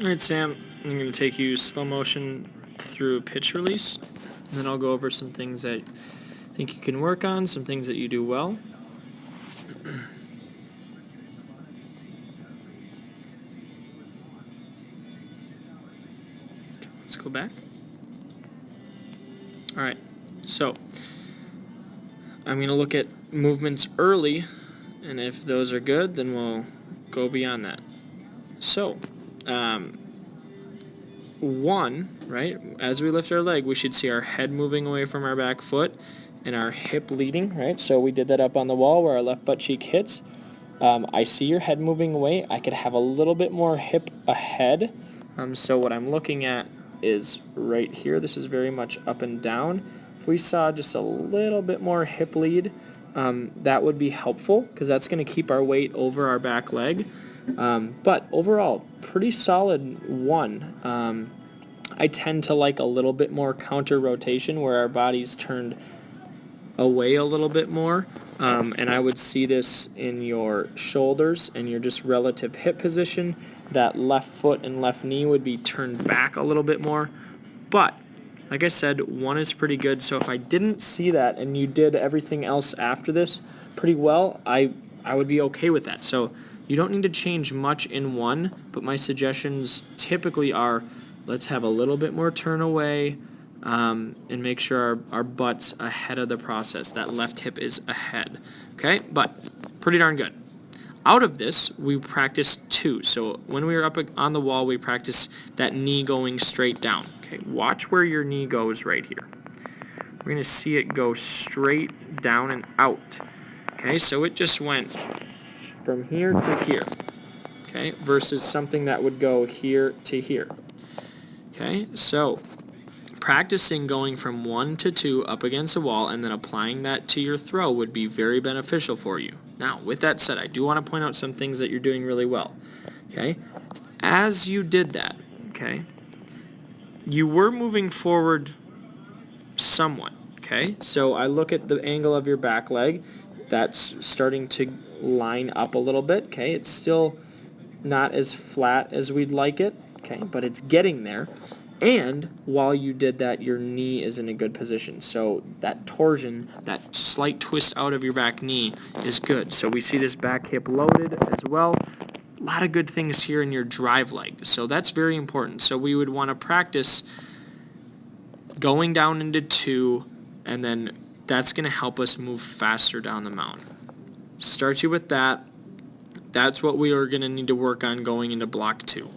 Alright, Sam, I'm going to take you slow motion through pitch release, and then I'll go over some things that I think you can work on, some things that you do well. Let's go back. Alright, so I'm going to look at movements early, and if those are good, then we'll go beyond that. So, one, right, as we lift our leg, we should see our head moving away from our back foot and our hip leading, right? So we did that up on the wall where our left butt cheek hits. I see your head moving away. I could have a little bit more hip ahead. So what I'm looking at is right here. This is very much up and down. If we saw just a little bit more hip lead, that would be helpful because that's going to keep our weight over our back leg. But overall, pretty solid one. I tend to like a little bit more counter rotation where our body's turned away a little bit more. And I would see this in your shoulders and your just relative hip position. That left foot and left knee would be turned back a little bit more. But, like I said, one is pretty good. So if I didn't see that and you did everything else after this pretty well, I would be okay with that. So you don't need to change much in one, but my suggestions typically are let's have a little bit more turn away, and make sure our butt's ahead of the process. That left hip is ahead. Okay, but pretty darn good. Out of this, we practice two. So when we were up on the wall, we practice that knee going straight down. Okay, watch where your knee goes right here. We're going to see it go straight down and out. Okay, so it just went from here to here. Okay, versus something that would go here to here. Okay, so practicing going from 1 to 2 up against a wall and then applying that to your throw would be very beneficial for you. Now, with that said, I do want to point out some things that you're doing really well. Okay, as you did that, okay, you were moving forward somewhat. Okay, so I look at the angle of your back leg. That's starting to line up a little bit. Okay, it's still not as flat as we'd like it. Okay, but it's getting there. And while you did that, your knee is in a good position. So that torsion, that slight twist out of your back knee is good. So we see this back hip loaded as well. A lot of good things here in your drive leg. So that's very important. So we would want to practice going down into 2, and then that's going to help us move faster down the mound. Start you with that. That's what we are going to need to work on going into block 2.